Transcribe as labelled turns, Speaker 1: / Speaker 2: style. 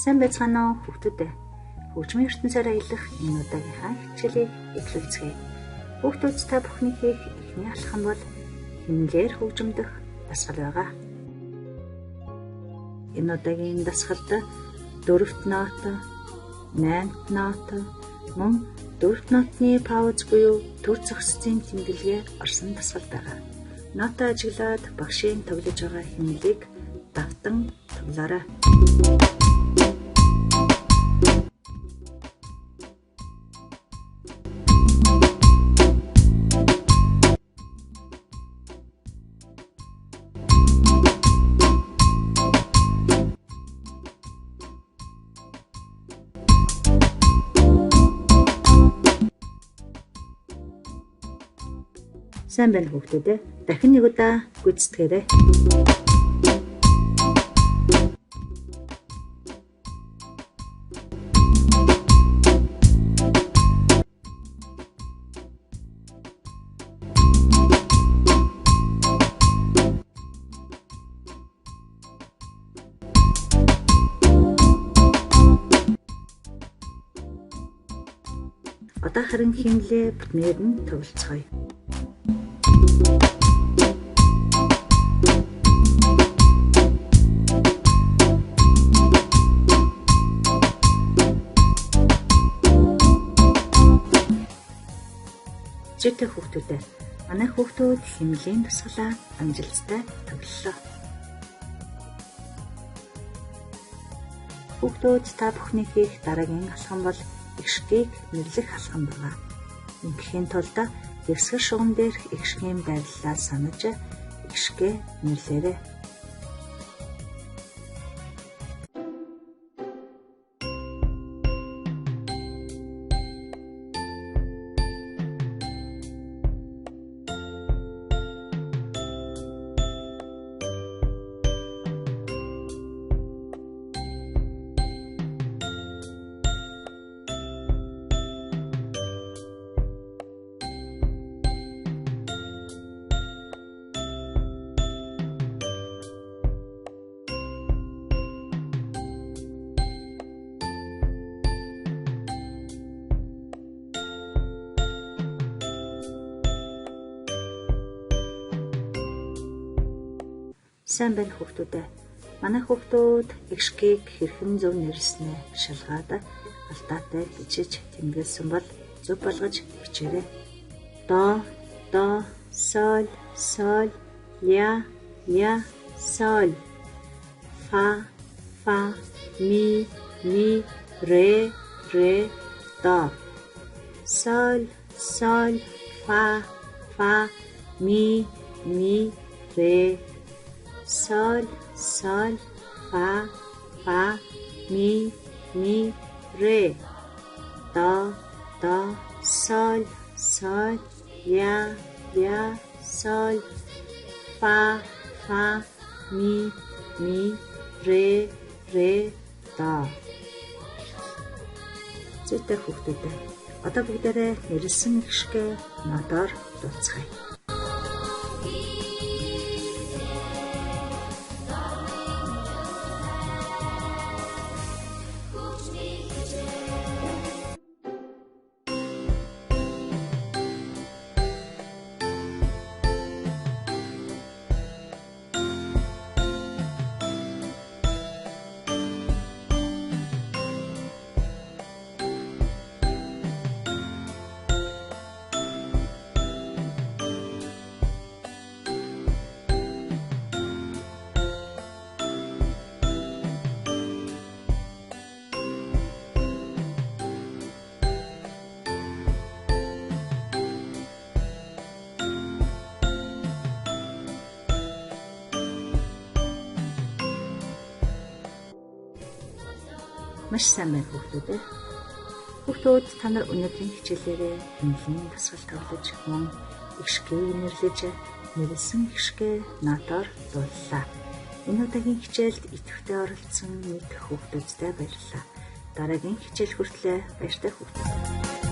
Speaker 1: Сайн байцгаана уу хүүхдүүд. Хөгжмийн ертөнцөөр аялах энэ удаагийнхаа хичээлийг эхлүүлцгээе. Хүүхдүүд та бүхний хийх эхний алхам бол хэмнэлээр хөгжимдөх дасгал байгаа. Энэ удаагийн дасгалд 4-т нот, 8-т нот, мөн 4-т нотны пауз буюу төр зогсцын тэмдэглэгээ орсон дасгал байгаа. Нотоо ажиглаад багшийн тоглож байгаа хэмнэлийг давтан тоглоорой. Сайн байна хүүхдүүд. Дахин нэг удаа гүйцэтгээрэй. Одоо харин хэмнэлээ бүтнээр нь тоглоцгоё. Зүйтэй хүүхдүүдээ манай хүүхдүүд хэмнэлийн дасгалаа амжилттай тоглолоо. Хүүхдүүд та бүхний хийх дараагийн алхам бол эгшгийг нэрлэх алхам байна. Ингэхийн тулд дэвсгэр шугам дээрх эгшгийн байрлалаа санаж эгшгээ нэрлээрэй. Сайн байна хүүхдүүдээ. Манай хүүхдүүд эгшгийг хэрхэн зөв нэрлэснээ шалгаад алдаатай хичээж тэмдэглэсэн бол зөв болгож хичээрэй. До, соль, ля, соль. Фа, ми, ре, до. Соль, фа, ми, ре. Соль, фа, ми, ре. До, соль, ля, соль. Фа, ми, ре, до. Зүйтэй хүүхдүүдээ одоо бүгдээрээ нэрлсэн эгшгээ нотоор дууцгаая. Маш сайн байна хүүхдүүд. Хүүхдүүд та нар өнөөдрийн хичээлээрээ хэмнэлийн дасгал тоглож, мөн эгшгийг нэрлэж, нэрлсэн эгшгээ нотоор дууллаа. Энэ удаагийн хичээлд идэвхтэй оролцсон нийт хүүхдүүдтэй баярлалаа. Дараагийн хичээл хүртлээр баяртай хүүхдүүд.